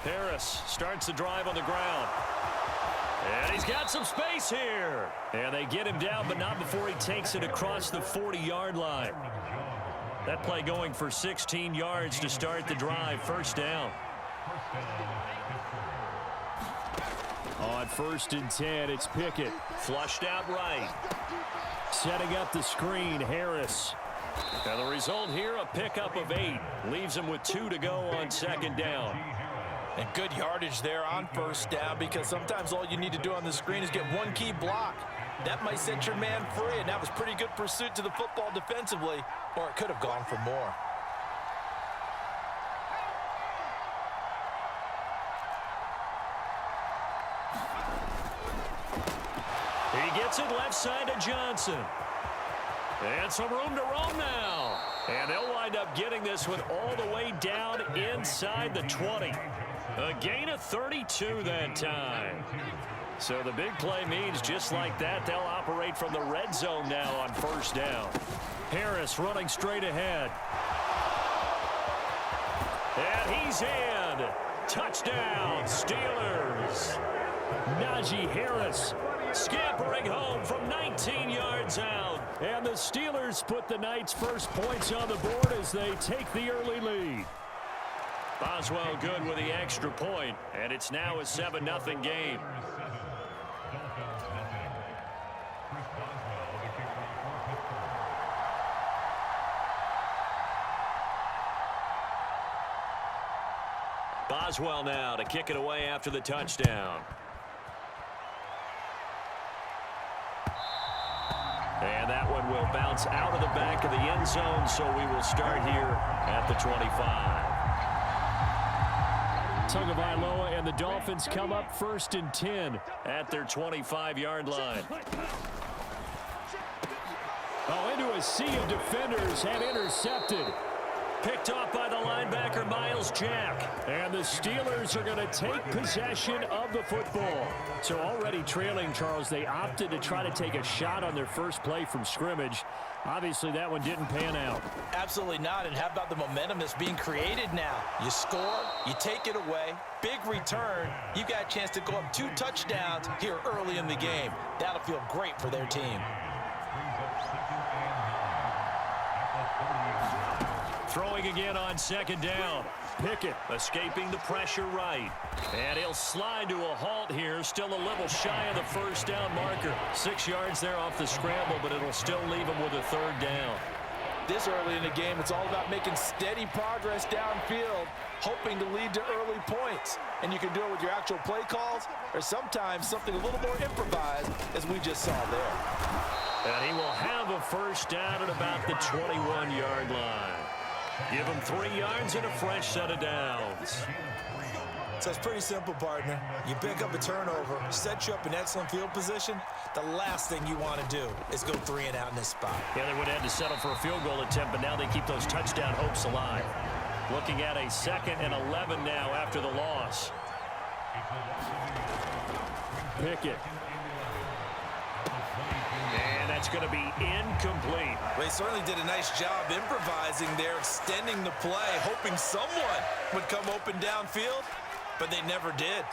Harris starts the drive on the ground. And he's got some space here. And they get him down, but not before he takes it across the 40-yard line. That play going for 16 yards to start the drive. First down. On 1st and 10, it's Pickett. Flushed out right. Setting up the screen, Harris. And the result here, a pickup of 8. Leaves him with 2 to go on 2nd down. And good yardage there on 1st down, because sometimes all you need to do on the screen is get one key block. That might set your man free, and that was pretty good pursuit to the football defensively, or it could have gone for more. He gets it left side to Johnson. And some room to roam now. And they'll wind up getting this one all the way down inside the 20. A gain of 32 that time. So the big play means just like that, they'll operate from the red zone now on 1st down. Harris running straight ahead. And he's in. Touchdown, Steelers. Najee Harris scampering home from 19 yards out. And the Steelers put the Knights' first points on the board as they take the early lead. Boswell good with the extra point, and it's now a 7-0 game. Boswell now to kick it away after the touchdown. And that one will bounce out of the back of the end zone, so we will start here at the 25. Tagovailoa and the Dolphins come up 1st and 10 at their 25-yard line. Oh, into a sea of defenders and intercepted. Picked off by the linebacker, Miles Jack. And the Steelers are going to take possession of the football. So already trailing, Charles, they opted to try to take a shot on their first play from scrimmage. Obviously, that one didn't pan out. Absolutely not. And how about the momentum that's being created now? You score, you take it away, big return. You got a chance to go up 2 touchdowns here early in the game. That'll feel great for their team. Throwing again on 2nd down. Pickett escaping the pressure right. And he'll slide to a halt here. Still a little shy of the 1st down marker. 6 yards there off the scramble, but it'll still leave him with a 3rd down. This early in the game, it's all about making steady progress downfield, hoping to lead to early points. And you can do it with your actual play calls, or sometimes something a little more improvised, as we just saw there. And he will have a 1st down at about the 21-yard line. Give him 3 yards and a fresh set of downs. So it's pretty simple, partner. You pick up a turnover, set you up in excellent field position. The last thing you want to do is go 3 and out in this spot. Yeah, they would have had to settle for a field goal attempt, but now they keep those touchdown hopes alive. Looking at a 2nd and 11 now after the loss. Pickett. And that's going to be incomplete. They certainly did a nice job improvising there, extending the play, hoping someone would come open downfield, but they never did.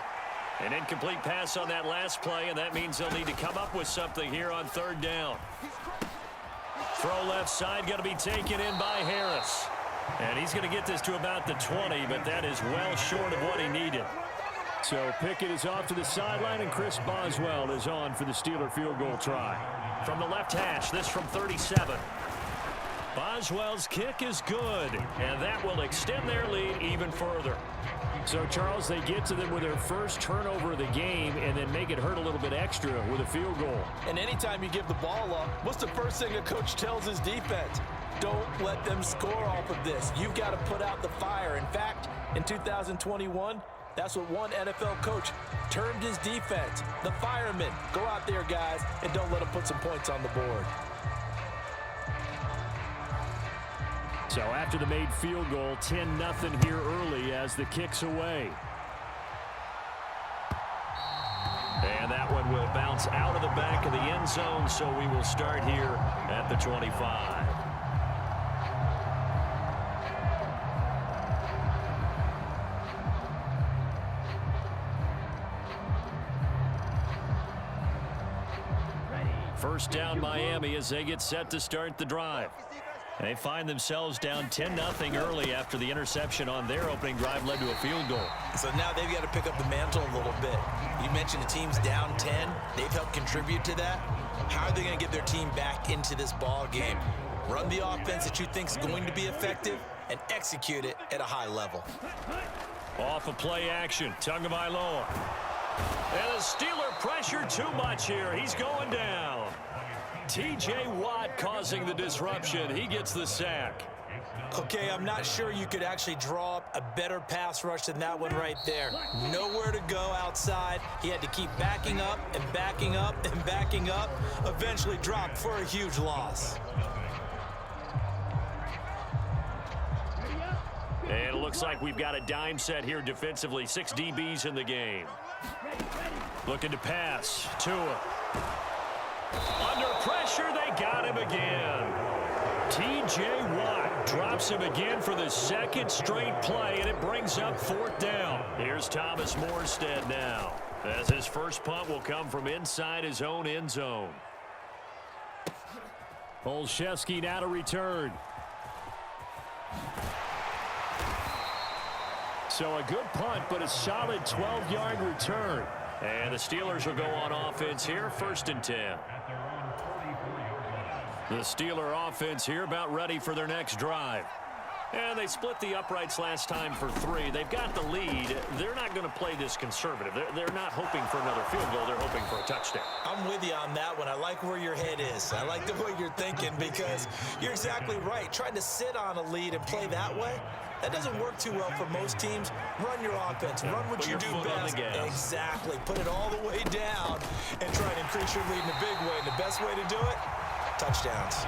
An incomplete pass on that last play, and that means they'll need to come up with something here on 3rd down. Throw left side, going to be taken in by Harris. And he's going to get this to about the 20, but that is well short of what he needed. So Pickett is off to the sideline, and Chris Boswell is on for the Steeler field goal try. From the left hash, this from 37. Boswell's kick is good, and that will extend their lead even further. So, Charles, they get to them with their first turnover of the game and then make it hurt a little bit extra with a field goal. And anytime you give the ball up, what's the first thing a coach tells his defense? Don't let them score off of this. You've got to put out the fire. In fact, in 2021, that's what one NFL coach termed his defense, the firemen. Go out there, guys, and don't let them put some points on the board. So after the made field goal, 10-0 here early as the kick's away. And that one will bounce out of the back of the end zone, so we will start here at the 25. First down Miami as they get set to start the drive. They find themselves down 10-0 early after the interception on their opening drive led to a field goal. So now they've got to pick up the mantle a little bit. You mentioned the team's down 10. They've helped contribute to that. How are they going to get their team back into this ball game? Run the offense that you think is going to be effective and execute it at a high level. Off of play action, Tagovailoa. And the Steeler pressure too much here. He's going down. T.J. Watt causing the disruption. He gets the sack. Okay, I'm not sure you could actually draw up a better pass rush than that one right there. Nowhere to go outside. He had to keep backing up and backing up and backing up. Eventually dropped for a huge loss. And it looks like we've got a dime set here defensively. 6 DBs in the game. Looking to pass. Tua. Under pressure, they got him again. T.J. Watt drops him again for the second straight play, and it brings up 4th down. Here's Thomas Morstead now, as his first punt will come from inside his own end zone. Olszewski now to return. So a good punt, but a solid 12-yard return. And the Steelers will go on offense here, 1st and 10. The Steeler offense here about ready for their next drive. And they split the uprights last time for 3. They've got the lead. They're not going to play this conservative. They're not hoping for another field goal. They're hoping for a touchdown. I'm with you on that one. I like where your head is. I like the way you're thinking because you're exactly right. Trying to sit on a lead and play that way, that doesn't work too well for most teams. Run your offense. Run what you do best. Exactly. Put it all the way down and try to increase your lead in a big way. And the best way to do it, touchdowns.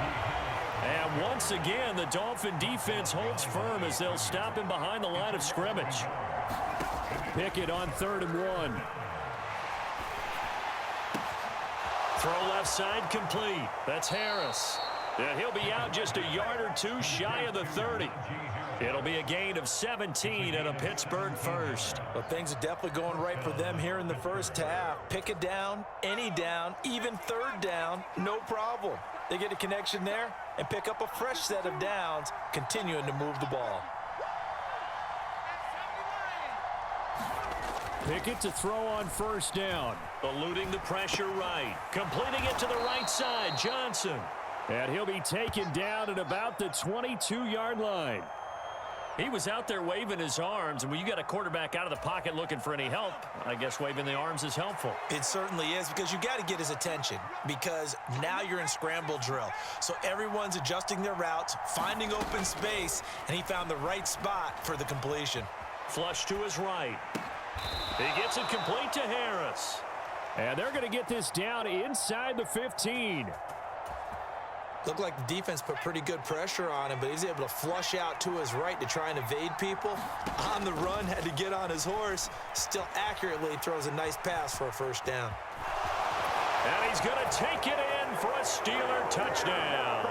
And once again, the Dolphin defense holds firm as they'll stop him behind the line of scrimmage. Pickett on 3rd and 1. Throw left side complete. That's Harris. And he'll be out just a yard or 2 shy of the 30. It'll be a gain of 17 and a Pittsburgh first. Well, things are definitely going right for them here in the first half. Pick it down, any down, even 3rd down, no problem. They get a connection there and pick up a fresh set of downs, continuing to move the ball. Pickett to throw on 1st down. Eluding the pressure right. Completing it to the right side, Johnson. And he'll be taken down at about the 22-yard line. He was out there waving his arms, and when you got a quarterback out of the pocket looking for any help, I guess waving the arms is helpful. It certainly is, because you got to get his attention, because now you're in scramble drill. So everyone's adjusting their routes, finding open space, and he found the right spot for the completion. Flush to his right. He gets it complete to Harris. And they're going to get this down inside the 15. Looked like the defense put pretty good pressure on him, but he's able to flush out to his right to try and evade people. On the run, had to get on his horse. Still accurately throws a nice pass for a 1st down. And he's going to take it in for a Steeler touchdown.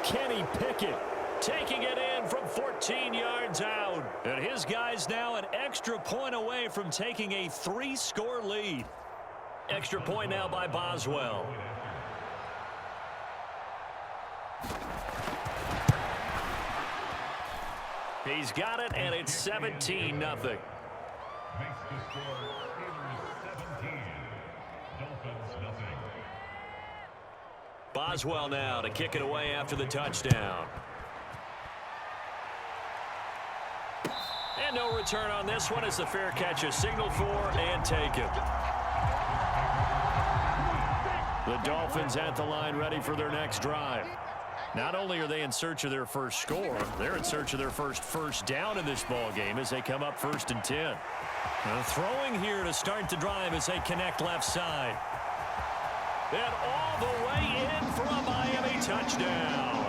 Kenny Pickett taking it in from 14 yards out. And his guy's now an extra point away from taking a 3-score lead. Extra point now by Boswell. He's got it, and it's 17-0. Boswell now to kick it away after the touchdown. And no return on this one as the fair catch is signaled for and taken. The Dolphins at the line ready for their next drive. Not only are they in search of their first score, they're in search of their first down in this ball game as they come up 1st and 10. Throwing here to start the drive as they connect left side. And all the way in for a Miami touchdown.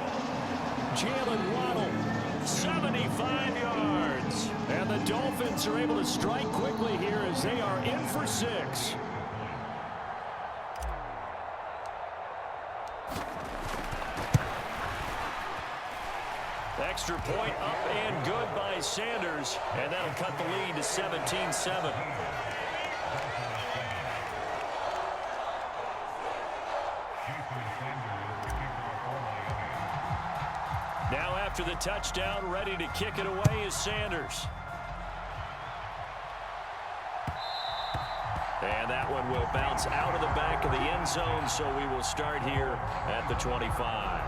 Jalen Waddle, 75 yards. And the Dolphins are able to strike quickly here as they are in for 6. Extra point up and good by Sanders, and that'll cut the lead to 17-7. Now after the touchdown, ready to kick it away is Sanders. And that one will bounce out of the back of the end zone, so we will start here at the 25.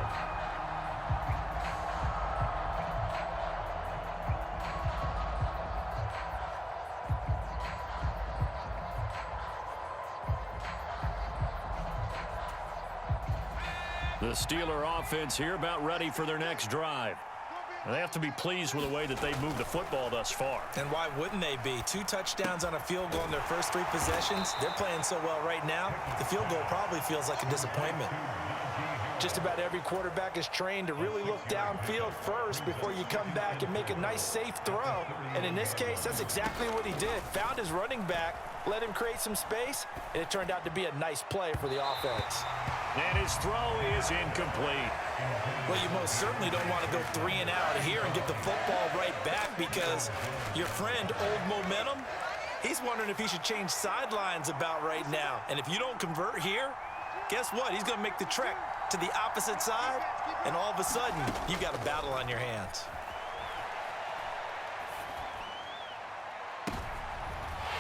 The Steeler offense here about ready for their next drive. They have to be pleased with the way that they've moved the football thus far. And why wouldn't they be? 2 touchdowns on a field goal in their first 3 possessions. They're playing so well right now, the field goal probably feels like a disappointment. Just about every quarterback is trained to really look downfield first before you come back and make a nice, safe throw. And in this case, that's exactly what he did. Found his running back, let him create some space, and it turned out to be a nice play for the offense. And his throw is incomplete. Well, you most certainly don't want to go 3 and out here and get the football right back because your friend, Old Momentum, he's wondering if he should change sidelines about right now. And if you don't convert here, guess what? He's going to make the trek to the opposite side, and all of a sudden, you got a battle on your hands.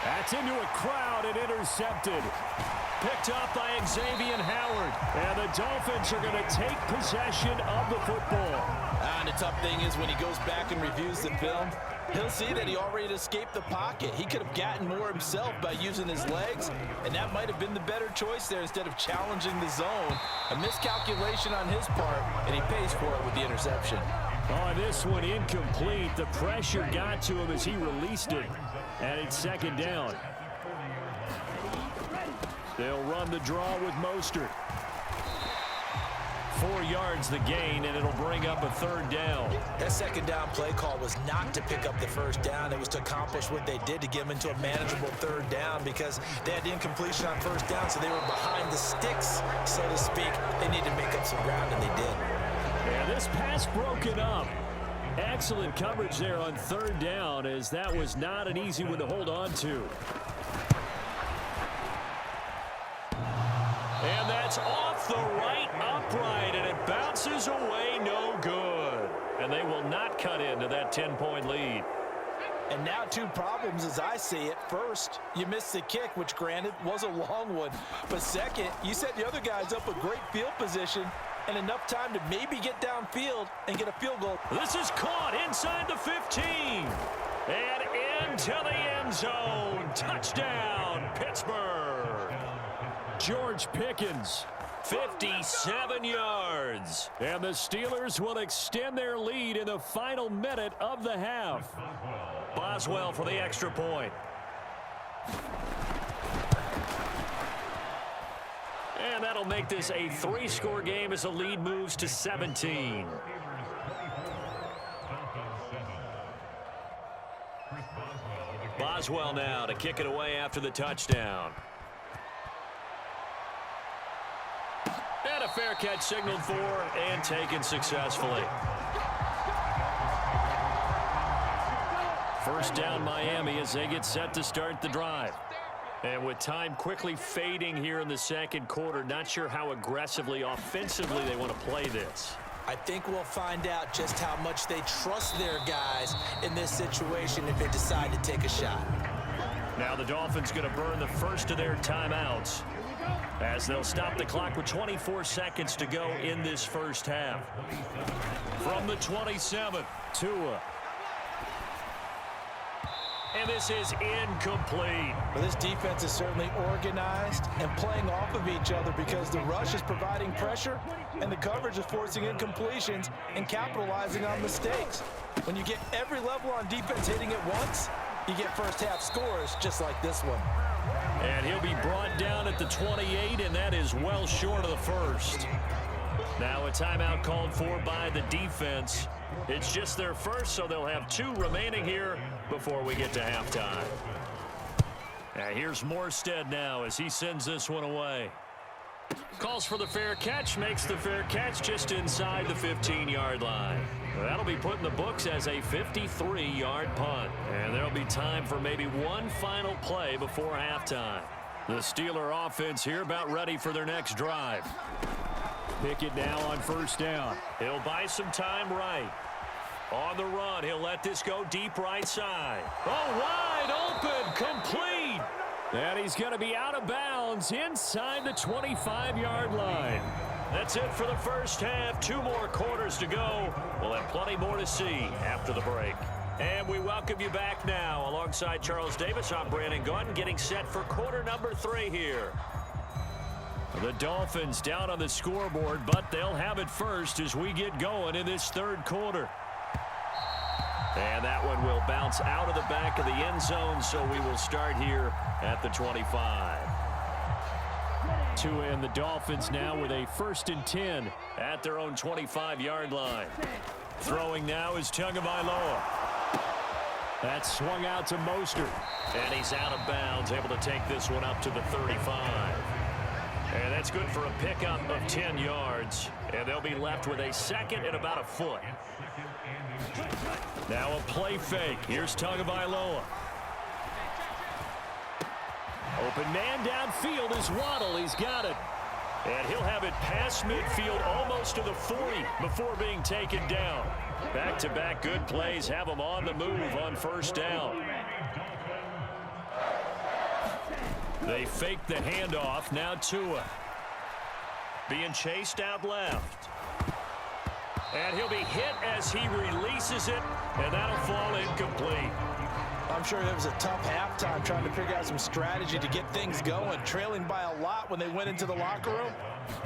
That's into a crowd and intercepted. Picked up by Xavier Howard. And the Dolphins are going to take possession of the football. And the tough thing is when he goes back and reviews the film, he'll see that he already escaped the pocket. He could have gotten more himself by using his legs, and that might have been the better choice there instead of challenging the zone. A miscalculation on his part, and he pays for it with the interception. Oh, this one incomplete. The pressure got to him as he released it. And it's second down. They'll run the draw with Mostert. 4 yards the gain, and it'll bring up a third down. That second down play call was not to pick up the first down. It was to accomplish what they did to get them into a manageable third down because they had the incompletion on first down, so they were behind the sticks, so to speak. They needed to make up some ground, and they did. And this pass broken up. Excellent coverage there on third down, as that was not an easy one to hold on to. And that's off the right upright, and it bounces away no good. And they will not cut into that 10-point lead. And now 2 problems as I see it. First, you missed the kick, which granted was a long one. But second, you set the other guys up with great field position and enough time to maybe get downfield and get a field goal. This is caught inside the 15. And into the end zone. Touchdown, Pittsburgh. George Pickens, 57 yards. And the Steelers will extend their lead in the final minute of the half. Boswell for the extra point. And that'll make this a 3-score game as the lead moves to 17. Boswell now to kick it away after the touchdown. And a fair catch signaled for and taken successfully. First down Miami as they get set to start the drive. And with time quickly fading here in the second quarter, not sure how aggressively, offensively they want to play this. I think we'll find out just how much they trust their guys in this situation if they decide to take a shot. Now the Dolphins going to burn the first of their timeouts as they'll stop the clock with 24 seconds to go in this first half. From the 27, Tua. And this is incomplete. Well, this defense is certainly organized and playing off of each other because the rush is providing pressure and the coverage is forcing incompletions and capitalizing on mistakes. When you get every level on defense hitting at once, you get first half scores just like this one. And he'll be brought down at the 28, and that is well short of the first. Now a timeout called for by the defense. It's just their first, so they'll have 2 remaining here before we get to halftime. And here's Morstead now as he sends this one away. Calls for the fair catch, makes the fair catch just inside the 15-yard line. That'll be put in the books as a 53-yard punt. And there'll be time for maybe one final play before halftime. The Steeler offense here about ready for their next drive. Pickett now on first down. He'll buy some time right. On the run, he'll let this go deep right side. Oh, wide open, complete. And he's going to be out of bounds inside the 25-yard line. That's it for the first half. 2 more quarters to go. We'll have plenty more to see after the break. And we welcome you back now. Alongside Charles Davis, I'm Brandon Gaudin, getting set for quarter number 3 here. The Dolphins down on the scoreboard, but they'll have it first as we get going in this third quarter. And that one will bounce out of the back of the end zone, so we will start here at the 25. Tua and the Dolphins now with a 1st and 10 at their own 25-yard line. Throwing now is Tagovailoa. That's swung out to Mostert. And he's out of bounds, able to take this one up to the 35. And that's good for a pickup of 10 yards. And they'll be left with a second and about a foot. Now a play fake. Here's Tagovailoa. Open man downfield is Waddle. He's got it. And he'll have it past midfield almost to the 40 before being taken down. Back-to-back good plays have him on the move on first down. They fake the handoff. Now Tua. Being chased out left. And he'll be hit as he releases it, and that'll fall incomplete. I'm sure it was a tough halftime trying to figure out some strategy to get things going. Trailing by a lot when they went into the locker room.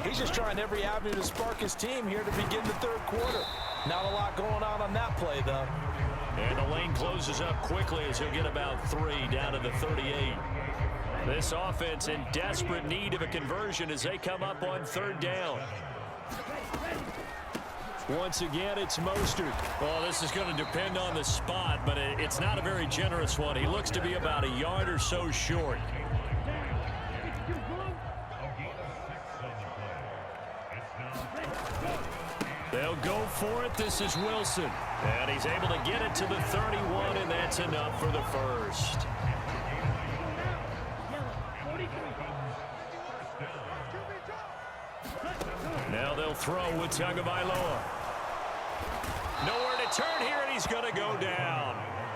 He's just trying every avenue to spark his team here to begin the third quarter. Not a lot going on that play, though. And the lane closes up quickly as he'll get about 3 down to the 38. This offense in desperate need of a conversion as they come up on third down. Once again, it's Mostert. Well, this is going to depend on the spot, but it's not a very generous one. He looks to be about a yard or so short. They'll go for it. This is Wilson. And he's able to get it to the 31, and that's enough for the first. Now they'll throw with Tagovailoa. Nowhere to turn here, and he's going to go down.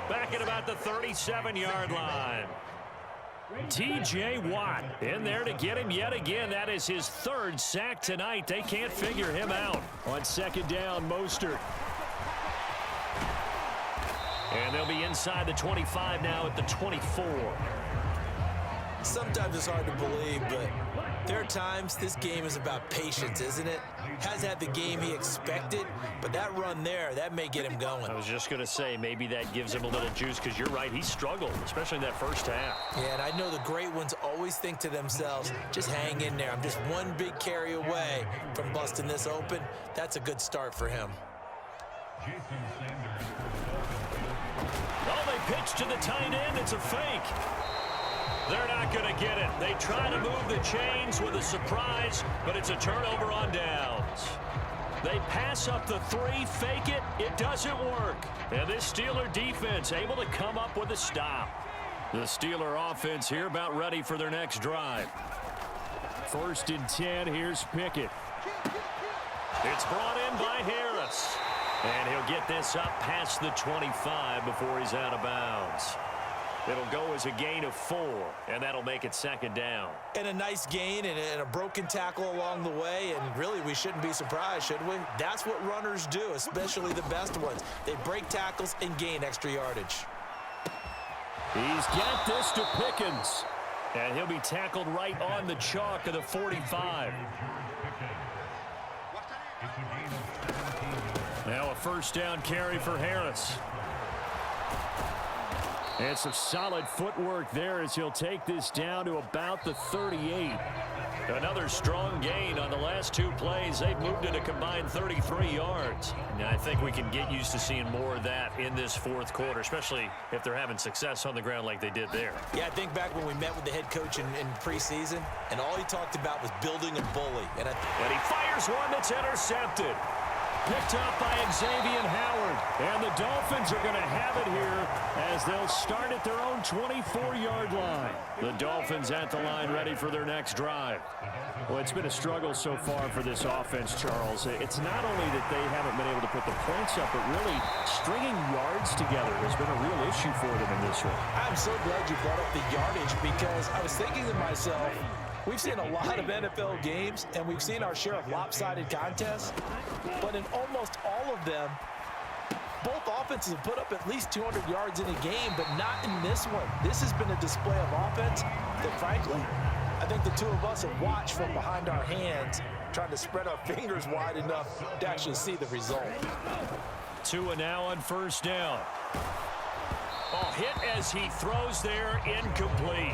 Back at about the 37-yard line. T.J. Watt in there to get him yet again. That is his 3rd sack tonight. They can't figure him out. On second down, Mostert. And they'll be inside the 25 now at the 24. Sometimes it's hard to believe, but there are times this game is about patience, isn't it? Has had the game he expected, but that run there, that may get him going. I was just going to say, maybe that gives him a little juice, because you're right, he struggled, especially in that first half. Yeah, and I know the great ones always think to themselves, just hang in there. I'm just one big carry away from busting this open. That's a good start for him. Oh, they pitch to the tight end. It's a fake. They're not going to get it. They try to move the chains with a surprise, but it's a turnover on downs. They pass up the 3, fake it. It doesn't work. And this Steeler defense able to come up with a stop. The Steeler offense here about ready for their next drive. 1st and 10. Here's Pickett. It's brought in by Harris. And he'll get this up past the 25 before he's out of bounds. It'll go as a gain of 4, and that'll make it second down. And a nice gain and a broken tackle along the way, and really we shouldn't be surprised, should we? That's what runners do, especially the best ones. They break tackles and gain extra yardage. He's got this to Pickens. And he'll be tackled right on the chalk of the 45. Now a first down carry for Harris. And some solid footwork there as he'll take this down to about the 38. Another strong gain on the last 2 plays. They've moved it a combined 33 yards. Now, I think we can get used to seeing more of that in this 4th quarter, especially if they're having success on the ground like they did there. Yeah, I think back when we met with the head coach in preseason, and all he talked about was building a bully. And he fires one that's intercepted. Picked up by Xavier Howard. And the Dolphins are going to have it here as they'll start at their own 24-yard line. The Dolphins at the line ready for their next drive. Well, it's been a struggle so far for this offense, Charles. It's not only that they haven't been able to put the points up, but really stringing yards together has been a real issue for them in this one. I'm so glad you brought up the yardage because I was thinking to myself, we've seen a lot of NFL games, and we've seen our share of lopsided contests, but in almost all of them, both offenses have put up at least 200 yards in a game, but not in this one. This has been a display of offense that, frankly, I think the two of us have watched from behind our hands, trying to spread our fingers wide enough to actually see the result. Tua now on first down. Oh, hit as he throws there, incomplete.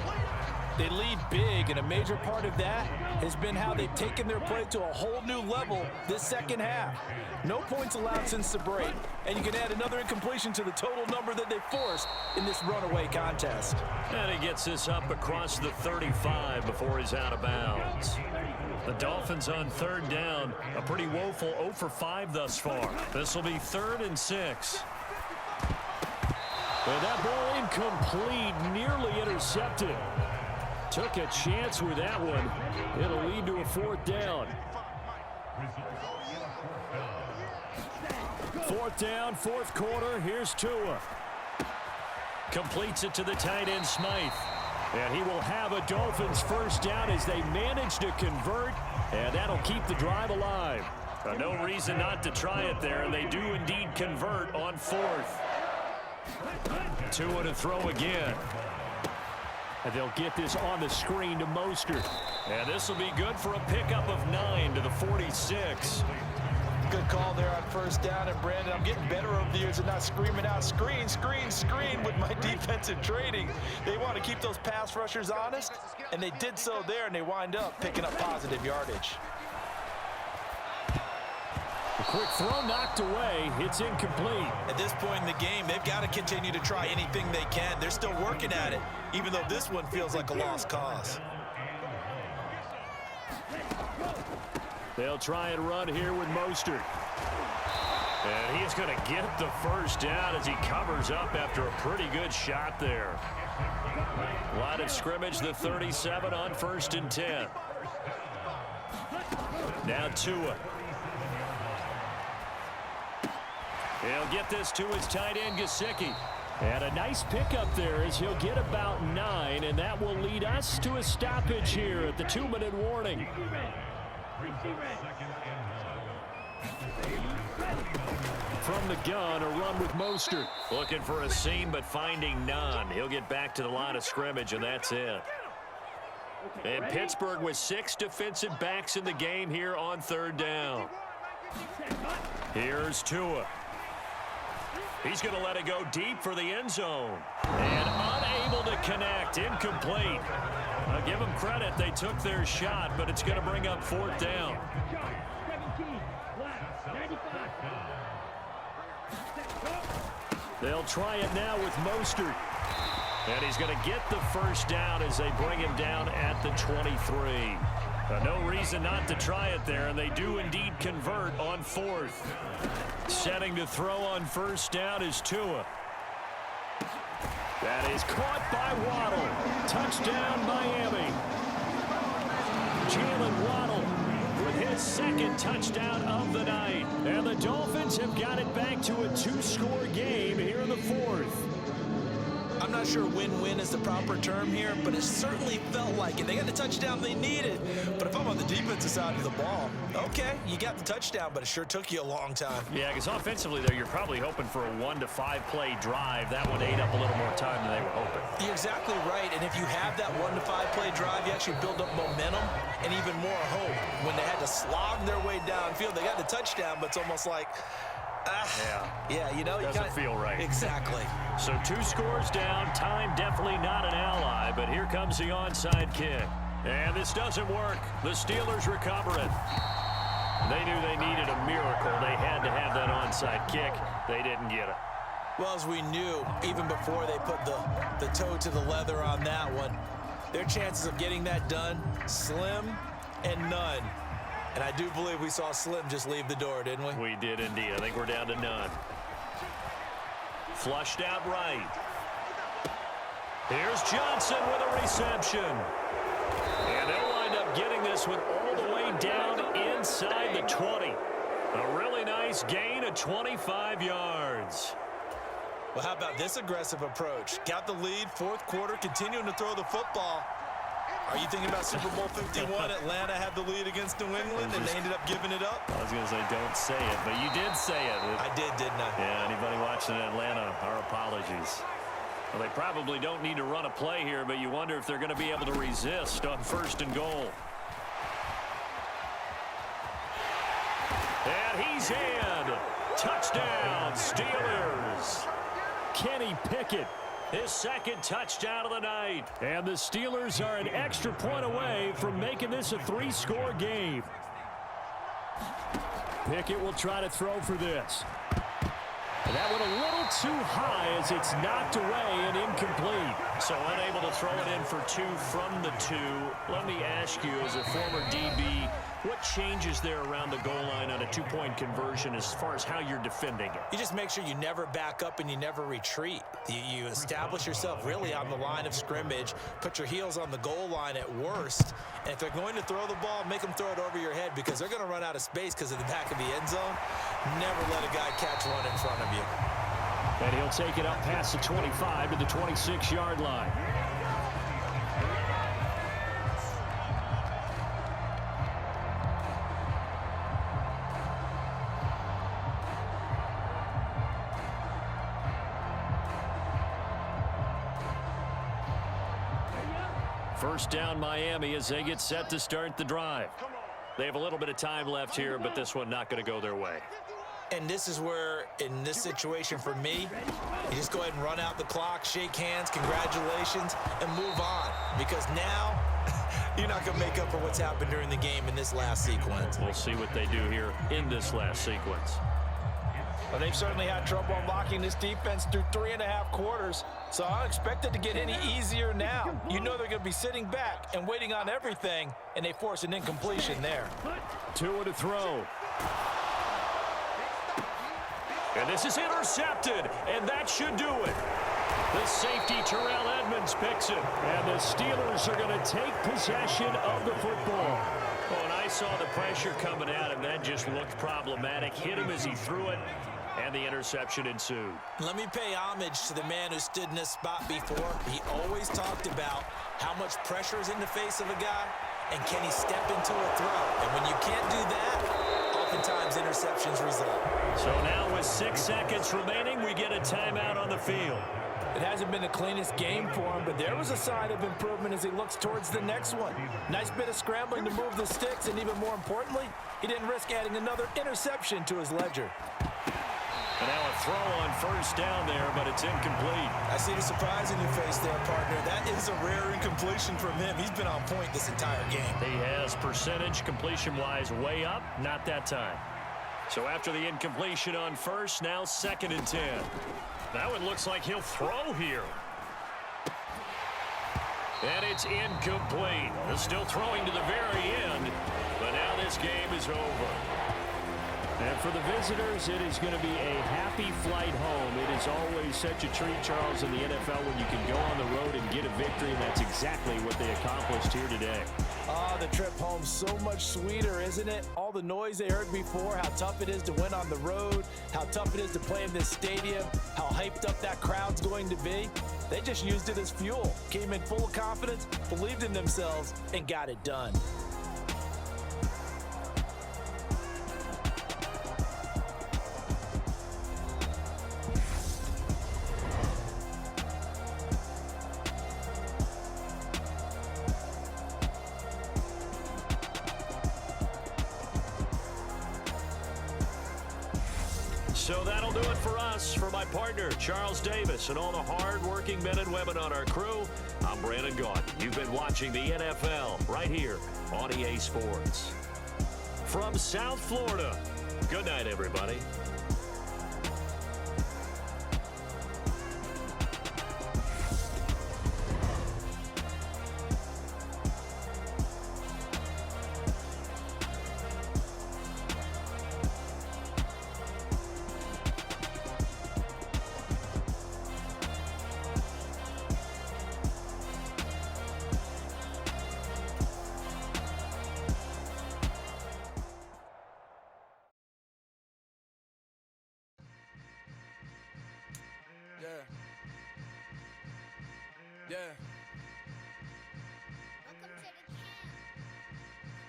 They lead big, and a major part of that has been how they've taken their play to a whole new level this second half. No points allowed since the break, and you can add another incompletion to the total number that they forced in this runaway contest. And he gets this up across the 35 before he's out of bounds. The Dolphins on third down, a pretty woeful 0 for 5 thus far. This will be 3rd and 6. And that ball incomplete, nearly intercepted. Took a chance with that one. It'll lead to a 4th down. 4th down, 4th quarter. Here's Tua. Completes it to the tight end, Smythe. And he will have a Dolphins first down as they manage to convert, and that'll keep the drive alive. No reason not to try it there, and they do indeed convert on 4th. Tua to throw again. And they'll get this on the screen to Mostert. And this will be good for a pickup of 9 to the 46. Good call there on first down. And, Brandon, I'm getting better over the years and not screaming out, screen, screen, screen with my defensive training. They want to keep those pass rushers honest, and they did so there, and they wind up picking up positive yardage. A quick throw knocked away. It's incomplete. At this point in the game, they've got to continue to try anything they can. They're still working at it, even though this one feels like a lost cause. They'll try and run here with Mostert. And he's going to get the first down as he covers up after a pretty good shot there. Line of scrimmage, the 37 on 1st and 10. Now Tua. He'll get this to his tight end, Gesicki. And a nice pickup there as he'll get about 9, and that will lead us to a stoppage here at the 2-minute warning. From the gun, a run with Mostert. Looking for a seam, but finding none. He'll get back to the line of scrimmage, and that's it. And Pittsburgh with 6 defensive backs in the game here on 3rd down. Here's Tua. He's going to let it go deep for the end zone. And unable to connect. Incomplete. I'll give them credit. They took their shot, but it's going to bring up 4th down. They'll try it now with Mostert. And he's going to get the first down as they bring him down at the 23. No reason not to try it there, and they do indeed convert on 4th. Setting to throw on first down is Tua. That is caught by Waddle. Touchdown, Miami. Jalen Waddle with his 2nd touchdown of the night. And the Dolphins have got it back to a 2-score game here in the 4th. I'm not sure win-win is the proper term here, but it certainly felt like it. They got the touchdown they needed. But if I'm on the defensive side of the ball, okay, you got the touchdown, but it sure took you a long time. Yeah, because offensively there, you're probably hoping for a 1 to 5 play drive. That one ate up a little more time than they were hoping. You're exactly right, and if you have that 1 to 5 play drive, you actually build up momentum and even more hope. When they had to slog their way downfield, they got the touchdown, but it's almost like, yeah, you know, doesn't feel right. Exactly. So 2 scores down. Time definitely not an ally, but here comes the onside kick. And this doesn't work. The Steelers recover it. They knew they needed a miracle. They had to have that onside kick. They didn't get it. Well, as we knew, even before they put the toe to the leather on that one, their chances of getting that done, slim and none. And I do believe we saw Slim just leave the door, didn't we? We did indeed. I think we're down to none. Flushed out right. Here's Johnson with a reception. And they'll wind up getting this one all the way down inside the 20. A really nice gain of 25 yards. Well, how about this aggressive approach? Got the lead, fourth quarter, continuing to throw the football. Are you thinking about Super Bowl 51? Atlanta had the lead against New England, and they ended up giving it up? I was going to say, don't say it, but you did say it. I did, didn't I? Yeah, anybody watching Atlanta, our apologies. Well, they probably don't need to run a play here, but you wonder if they're going to be able to resist on 1st and goal. And he's in. Touchdown, Steelers. Kenny Pickett, his 2nd touchdown of the night. And the Steelers are an extra point away from making this a 3-score game. Pickett will try to throw for this. And that one a little too high as it's knocked away and incomplete. So unable to throw it in for 2 from the 2. Let me ask you, as a former DB, what changes there around the goal line on a 2-point conversion as far as how you're defending it? You just make sure you never back up and you never retreat. You establish yourself really on the line of scrimmage, put your heels on the goal line at worst, and if they're going to throw the ball, make them throw it over your head because they're going to run out of space because of the back of the end zone. Never let a guy catch one in front of you. And he'll take it up past the 25 to the 26-yard line. First down, Miami, as they get set to start the drive. They have a little bit of time left here, but this one not going to go their way. And this is where, in this situation for me, you just go ahead and run out the clock, shake hands, congratulations, and move on. Because now, you're not going to make up for what's happened during the game in this last sequence. We'll see what they do here in this last sequence. Well, they've certainly had trouble unlocking this defense through 3.5 quarters, so I don't expect it to get any easier now. You know they're going to be sitting back and waiting on everything, and they force an incompletion there. 2 to throw. And this is intercepted, and that should do it. The safety, Terrell Edmonds, picks it. And the Steelers are going to take possession of the football. Oh, and I saw the pressure coming at him. That just looked problematic. Hit him as he threw it, and the interception ensued. Let me pay homage to the man who stood in this spot before. He always talked about how much pressure is in the face of a guy, and can he step into a throw. And when you can't do that, oftentimes interceptions result. So now with 6 seconds remaining, we get a timeout on the field. It hasn't been the cleanest game for him, but there was a sign of improvement as he looks towards the next one. Nice bit of scrambling to move the sticks, and even more importantly, he didn't risk adding another interception to his ledger. And now a throw on first down there, but it's incomplete. I see the surprise in your face there, partner. That is a rare incompletion from him. He's been on point this entire game. He has percentage completion-wise way up, not that time. So after the incompletion on first, now 2nd and 10. That one looks like he'll throw here. And it's incomplete. They're still throwing to the very end, but now this game is over. And for the visitors, it is going to be a happy flight home. It is always such a treat, Charles, in the NFL when you can go on the road and get a victory, and that's exactly what they accomplished here today. Ah, the trip home so much sweeter, isn't it? All the noise they heard before, how tough it is to win on the road, how tough it is to play in this stadium, how hyped up that crowd's going to be. They just used it as fuel, came in full of confidence, believed in themselves, and got it done. So that'll do it for us. For my partner, Charles Davis, and all the hard-working men and women on our crew, I'm Brandon Gaudin. You've been watching the NFL right here on EA Sports. From South Florida, good night, everybody. Yeah. Welcome to the camp.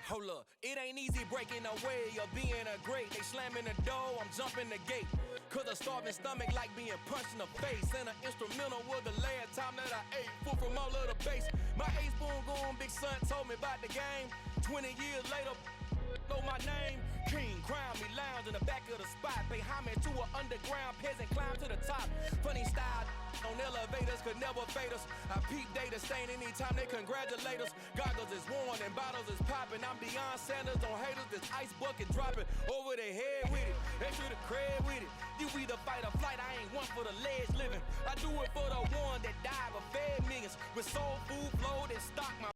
Hold up, it ain't easy breaking away or being a great. They slamming the door, I'm jumping the gate. Cause a starving stomach like being punched in the face. And an instrumental was the last time that I ate. Full from all of the bass. My ace boom goon, big son told me about the game. 20 years later, know my name. King, crown me, lounge in the back of the spot. Pay homage to an underground peasant, climb to the top. Funny style on elevators could never fade us. I peep data stain anytime they congratulate us. Goggles is worn and bottles is popping. I'm Deion Sanders on haters, this ice bucket dropping over their head with it. Extra the cred with it. You either fight or flight, I ain't one for the ledge living. I do it for the one that died but fed millions. With soul food flow